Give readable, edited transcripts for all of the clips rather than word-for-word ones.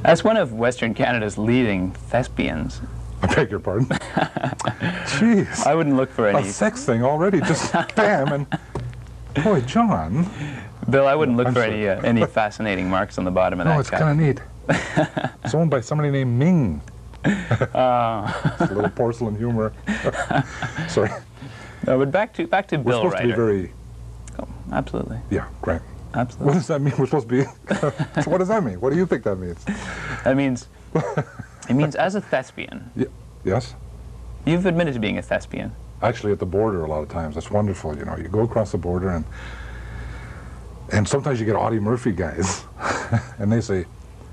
As one of Western Canada's leading thespians, I beg your pardon? Jeez. I wouldn't look for any... A sex thing already, just bam, and... Boy, John. Bill, I wouldn't look for any fascinating marks on the bottom of that. No, it's kind of neat. It's owned by somebody named Ming. It's a little porcelain humor. Sorry. No, but back to We're Bill supposed Reiter. to be very... Oh, absolutely. Yeah, great. Absolutely. What does that mean? We're supposed to be... What does that mean? What do you think that means? That means... It means as a thespian. Yeah. Yes? You've admitted to being a thespian. Actually, at the border a lot of times. That's wonderful, you know. You go across the border and sometimes you get Audie Murphy guys. And they say...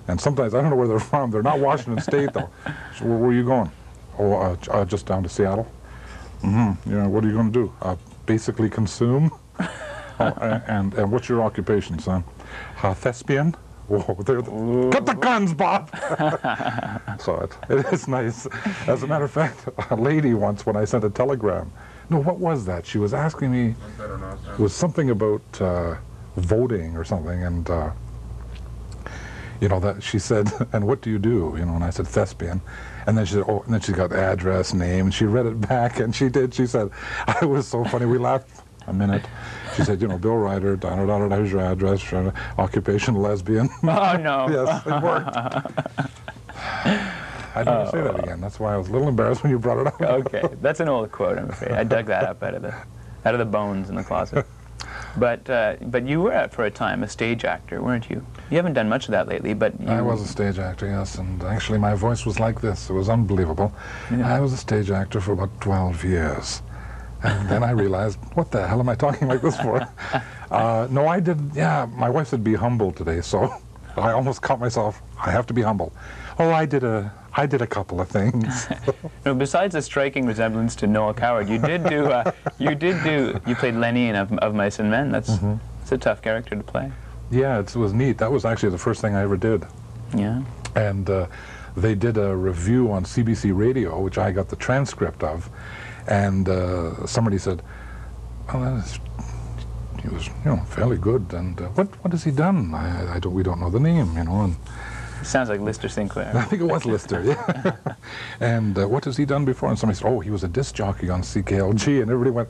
And sometimes, I don't know where they're from. They're not Washington State, though. So where are you going? Oh, just down to Seattle. Mm-hmm. Yeah, what are you going to do? Basically consume? And what's your occupation, son? Thespian? Whoa, cut the guns, Bob! So it is nice. As a matter of fact, a lady once, when I sent a telegram, no, what was that? She was asking me, it was something about voting or something, and you know, that she said, and what do you do? You know, and I said, thespian. And then she said, oh, and then she got the address, name, and she read it back, and she did. She said, it was so funny. We laughed a minute. She said, you know, Bill Reiter, here's your address, occupation, lesbian. Oh, no. Yes, it worked. I'd never say that again. That's why I was a little embarrassed when you brought it up. Okay, that's an old quote, I'm afraid. I dug that up out of the bones in the closet. But you were, for a time, a stage actor, weren't you? You haven't done much of that lately, but you... I was a stage actor, yes, and actually my voice was like this. It was unbelievable. Yeah. I was a stage actor for about 12 years. And then I realized, what the hell am I talking like this for? No, I did, yeah, my wife said be humble today, so I almost caught myself. I have to be humble. Oh, I did a couple of things. No, besides the striking resemblance to Noel Coward, you played Lenny in Of Mice and Men. That's a tough character to play. Yeah, it was neat. That was actually the first thing I ever did. Yeah. And they did a review on CBC Radio, which I got the transcript of, and somebody said, well, he was, you know, fairly good, and what has he done? We don't know the name, you know. And sounds like Lister Sinclair. I think it was Lister, yeah. And what has he done before? And somebody said, oh, he was a disc jockey on CKLG, and everybody went,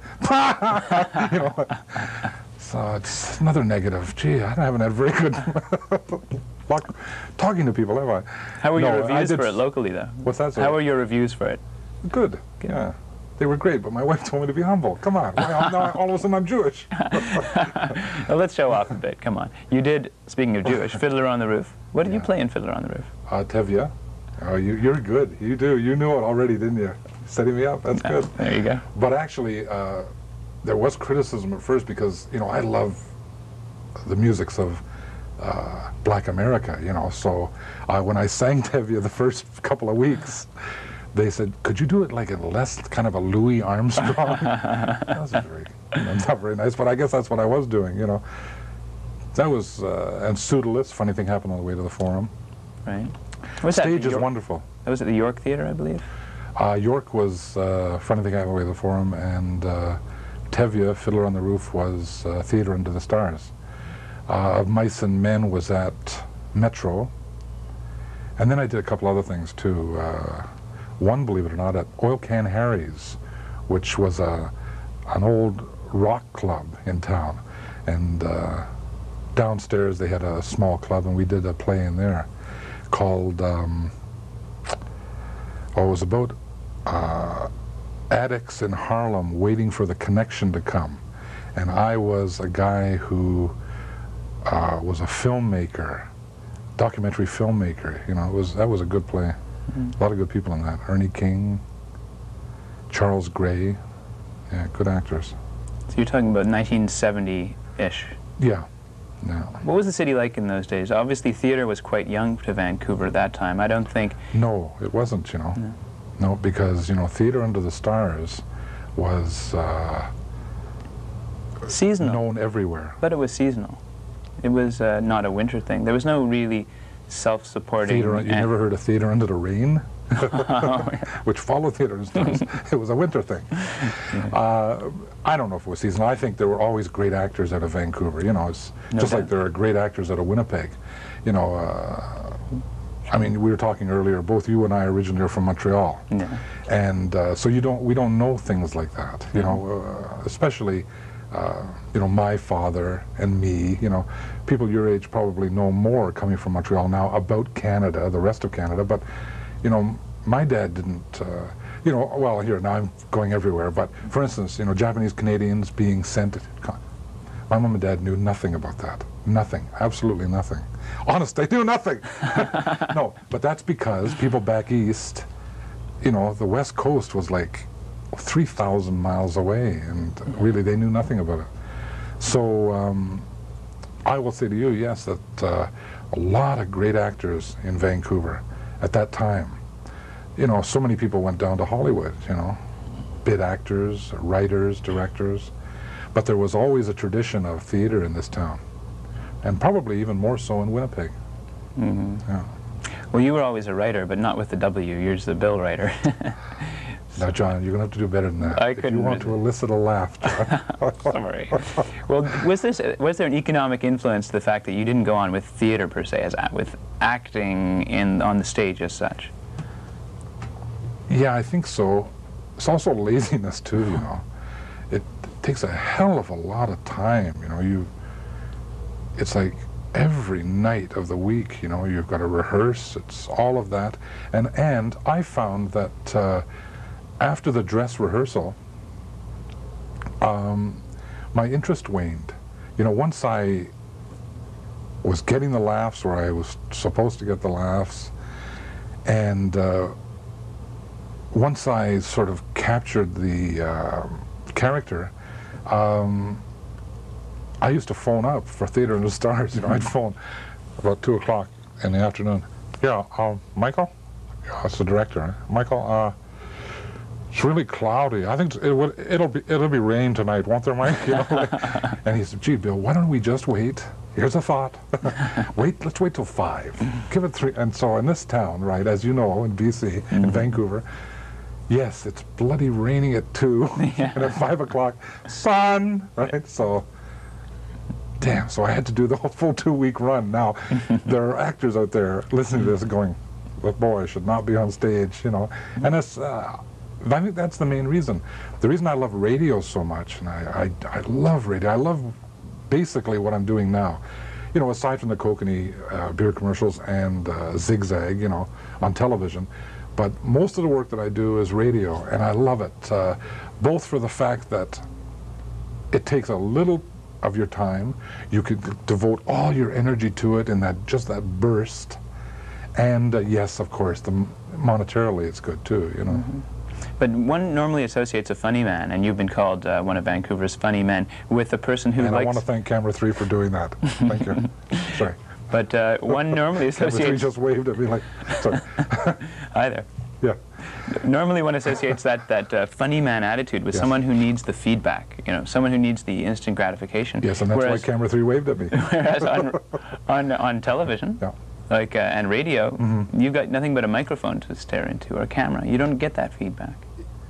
you know. So it's another negative. Gee, I haven't had very good luck talking to people, have I? How were your reviews for it locally, though? What's that? How were your reviews for it? Good. Yeah. They were great, but my wife told me to be humble. Come on. Now all of a sudden I'm Jewish. Well, let's show off a bit. Come on. You did, speaking of Jewish, Fiddler on the Roof. What did you play in Fiddler on the Roof? Tevye. Oh, you're good. You do. You knew it already, didn't you? Setting me up. That's good. There you go. But actually, there was criticism at first because, you know, I love the musics of Black America, you know. So when I sang Tevye the first couple of weeks, they said, could you do it like a less kind of a Louis Armstrong? That was very, you know, not very nice, but I guess that's what I was doing, you know. That was, and Pseudolus, funny thing happened on the way to the Forum. Right. Stage is wonderful. That was at the York Theatre, I believe? York was funny thing happened on the way to the Forum, and Tevye, Fiddler on the Roof, was Theatre Under the Stars. Of Mice and Men was at Metro, and then I did a couple other things too. One, believe it or not, at Oil Can Harry's, which was an old rock club in town, and downstairs they had a small club, and we did a play in there called, it was about addicts in Harlem waiting for the connection to come. And I was a guy who was a filmmaker, documentary filmmaker, you know. That was a good play. A lot of good people in that. Ernie King, Charles Gray, yeah, good actors. So you're talking about 1970-ish? Yeah. Yeah. What was the city like in those days? Obviously, theater was quite young to Vancouver at that time. I don't think... No, it wasn't, you know. No, because, you know, Theatre Under the Stars was seasonal. Known everywhere. But it was seasonal. It was not a winter thing. There was no really self-supporting... You never heard of Theatre Under the Rain? Oh, yeah. Which followed Theatre Under the Stars. It was a winter thing. I don't know if it was seasonal. I think there were always great actors out of Vancouver. You know, it's just like there are great actors out of Winnipeg. You know, I mean, we were talking earlier, both you and I originally are from Montreal. Yeah. And so we don't know things like that, you know, especially, you know, my father and me, you know, people your age probably know more coming from Montreal now about Canada, the rest of Canada, but, you know, my dad didn't, you know, well, here, now I'm going everywhere, but for instance, you know, Japanese Canadians being sent, my mom and dad knew nothing about that. Nothing, absolutely nothing. Honest, they knew nothing. No, but that's because people back east, you know, the West Coast was like 3,000 miles away, and really they knew nothing about it. So I will say to you, yes, that a lot of great actors in Vancouver at that time. You know, so many people went down to Hollywood, you know, bit actors, writers, directors, but there was always a tradition of theater in this town, and probably even more so in Winnipeg. Mm-hmm. Yeah. Well, you were always a writer, but not with the W. You're just the Bill writer. Now, John, you're going to have to do better than that. I if you want to elicit a laugh, John. Sorry. Well, was there an economic influence to the fact that you didn't go on with theater per se, as with acting on the stage as such? Yeah, I think so. It's also laziness too, you know. It takes a hell of a lot of time, you know. It's like every night of the week, you know, you've got to rehearse. It's all of that, and I found that after the dress rehearsal, my interest waned. You know, once I was getting the laughs where I was supposed to get the laughs, and once I sort of captured the character, I used to phone up for Theatre in the Stars. You know, I'd phone about 2 o'clock in the afternoon. Yeah, Michael? Yeah, that's the director. Huh? Michael, it's really cloudy. I think it'll be rain tonight, won't there, Mike? You know, and he said, gee, Bill, why don't we just wait? Here's a thought. Let's wait till 5. Give it 3. And so in this town, right, as you know, in BC, in Vancouver, yes, it's bloody raining at 2, Yeah. and at 5 o'clock, sun, right? So, damn, so I had to do the whole full 2-week run. Now, there are actors out there listening to this going, that boy should not be on stage, you know. And it's, I think that's the main reason. The reason I love radio so much, and I love radio, I love basically what I'm doing now. You know, aside from the Kokanee beer commercials and Zigzag, you know, on television, but most of the work that I do is radio, and I love it, both for the fact that it takes a little of your time, you could devote all your energy to it in just that burst, and yes, of course, monetarily it's good too, you know. Mm-hmm. But one normally associates a funny man, and you've been called one of Vancouver's funny men, with a person who likes... I want to thank Camera 3 for doing that. Thank you. Sorry. But one normally associates... Camera 3 just waved at me like, sorry. Hi there. Yeah. Normally one associates that funny man attitude with someone who needs the feedback, you know, someone who needs the instant gratification. Yes, and that's why Camera 3 waved at me. Whereas on television, yeah. like and radio, you've got nothing but a microphone to stare into, or a camera. You don't get that feedback.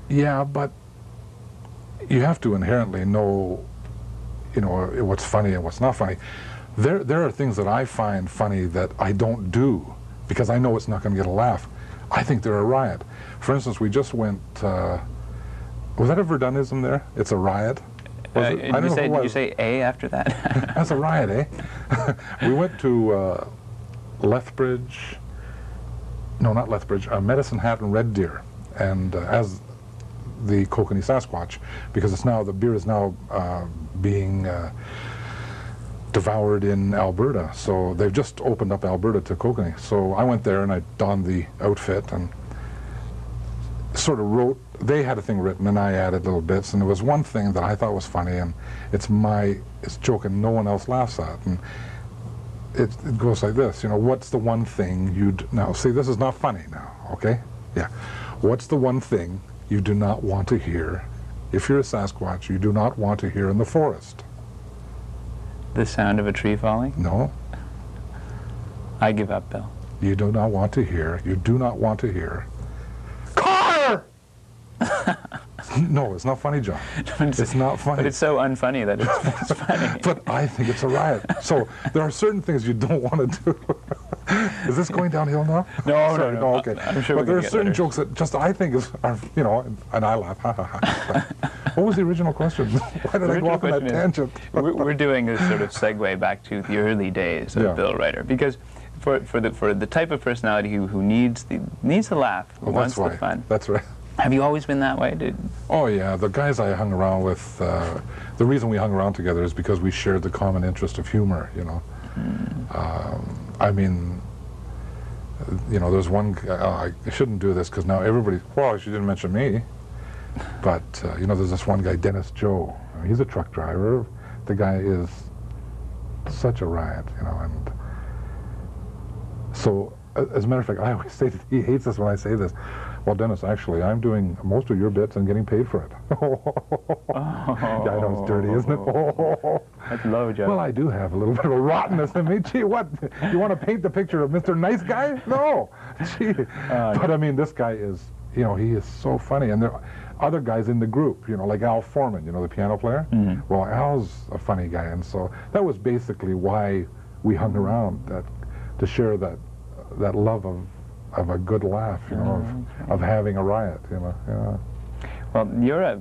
Yeah, but you have to inherently know, you know, what's funny and what's not funny. There are things that I find funny that I don't do because I know it's not going to get a laugh. I think they're a riot. For instance, we just went, was that a Verdunism there? It's a riot? Did you say A after that? That's a riot, eh? We went to Lethbridge, no, not Lethbridge, Medicine Hat and Red Deer, and as the Kokanee Sasquatch, because it's now, the beer is now being devoured in Alberta, so they've just opened up Alberta to Kokanee. So I went there and I donned the outfit and sort of wrote, they had a thing written and I added little bits, and there was one thing that I thought was funny, and it's joke and no one else laughs at, and it goes like this, you know, what's the one thing now see, this is not funny now, okay? Yeah. What's the one thing you do not want to hear, if you're a Sasquatch, you do not want to hear in the forest? The sound of a tree falling? No. I give up, Bill. You do not want to hear car! No, it's not funny, John. It's not funny. But it's so unfunny that it's funny. But I think it's a riot. So there are certain things you don't want to do. Is this going downhill now? No, Sorry, no. Okay. I'm sure but there we're are gonna get certain letters. jokes that just I think are, you know, and I laugh. Ha ha ha. What was the original question? Why did I go off on that tangent? We're doing this sort of segue back to the early days of Bill Reiter, because for the type of personality who needs the laugh, who wants the fun. That's right. Have you always been that way? Oh yeah, the guys I hung around with, the reason we hung around together is because we shared the common interest of humor, you know. I mean, you know, there's one guy, I shouldn't do this because now everybody, well, she didn't mention me, but, you know, there's this one guy, Dennis Joe. I mean, he's a truck driver. The guy is such a riot, you know, and so, as a matter of fact, I always say that he hates us when I say this. Well, Dennis, actually, I'm doing most of your bits and getting paid for it. Yeah, I know it's dirty, isn't it? That's low, Joe. Well, I do have a little bit of a rottenness in me. Gee, what? You want to paint the picture of Mr. Nice Guy? No. Gee. But, I mean, this guy is, you know, he is so funny. And there are other guys in the group, you know, like Al Foreman, you know, the piano player. Well, Al's a funny guy. And so that was basically why we hung around, to share that love of a good laugh, you know, of having a riot, you know. Yeah. Well, you're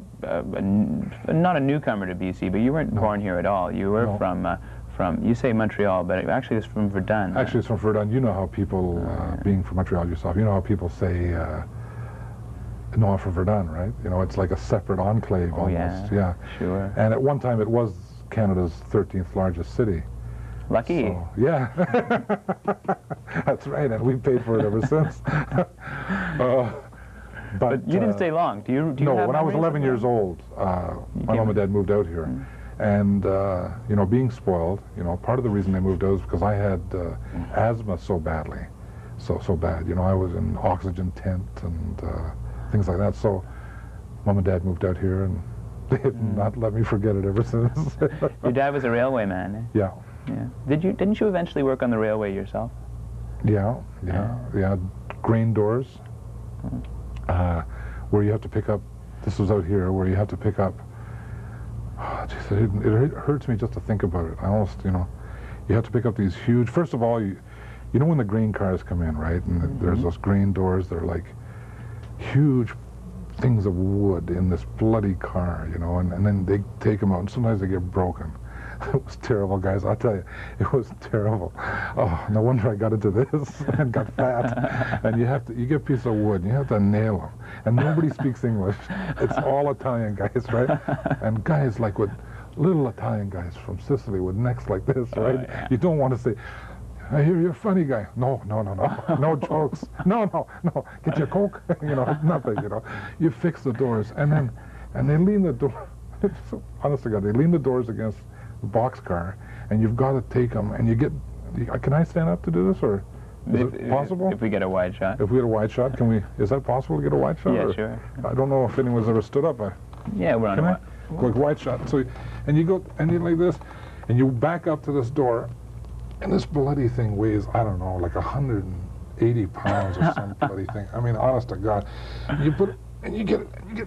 not a newcomer to BC, but you weren't born here at all. You were from, you say Montreal, but actually it's from Verdun. Actually, it's from Verdun. You know how people, being from Montreal yourself, you know how people say, no, I'm from Verdun, right? You know, it's like a separate enclave almost. Yeah, sure. And at one time it was Canada's 13th largest city. Lucky. So, yeah. That's right, and we've paid for it ever since. But you didn't stay long. Do you no, have when I was 11 years old, my mom and dad moved out here. And, you know, being spoiled, you know, part of the reason they moved out was because I had asthma so badly. So bad. You know, I was in oxygen tent and things like that. So mom and dad moved out here, and they have not let me forget it ever since. Your dad was a railway man, eh? Yeah. Yeah. Didn't you eventually work on the railway yourself? Yeah. Grain doors, where you have to pick up, this was out here, where you have to pick up, oh, geez, it hurts me just to think about it. I almost, you know, you have to pick up these huge, first of all, you know when the grain cars come in, right? And there's those grain doors, they're like huge things of wood in this bloody car, you know, and then they take them out, and sometimes they get broken. It was terrible, guys. I'll tell you, it was terrible. Oh, no wonder I got into this and got fat. And you get a piece of wood, and you have to nail them. And nobody speaks English. It's all Italian guys, right? And guys like with little Italian guys from Sicily with necks like this, right? Yeah. You don't want to say, I hear you're a funny guy. No jokes. No. Get your Coke. You know, nothing. You know, you fix the doors, and they lean the door. Honest to God, they lean the doors against the boxcar, and you've got to take them, and you get. Can I stand up to do this, or is it possible? If we get a wide shot. If we get a wide shot, can we? Is that possible to get a wide shot? Yeah, sure. I don't know if anyone's ever stood up. Yeah, we're on a like wide shot. So, and you go and you like this, and you back up to this door, and this bloody thing weighs, I don't know, like 180 pounds or some bloody thing. I mean, honest to God, you put it. And you get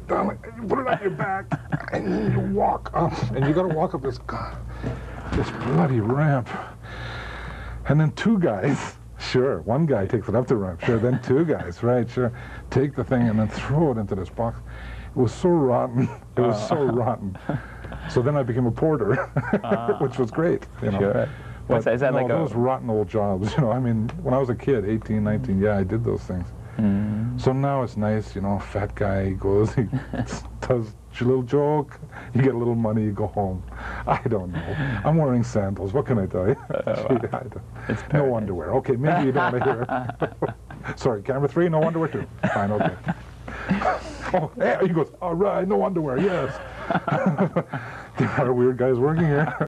down, like, and you put it on your back, and then you walk up, and you got to walk up this bloody ramp. And then two guys, sure, one guy takes it up the ramp, sure, then two guys, right, sure, take the thing and then throw it into this box. It was so rotten. It was so rotten. So then I became a porter, which was great, you know. Sure. Is that like those rotten old jobs, you know, I mean, when I was a kid, 18, 19, yeah, I did those things. So now it's nice, you know, fat guy goes, he does a little joke, you get a little money, you go home. I don't know. I'm wearing sandals, what can I tell you? No underwear. Okay, maybe you don't want to hear it. Sorry, camera 3, no underwear 2. Fine, okay. Oh, hey, he goes, all right, no underwear, yes. There are weird guys working here.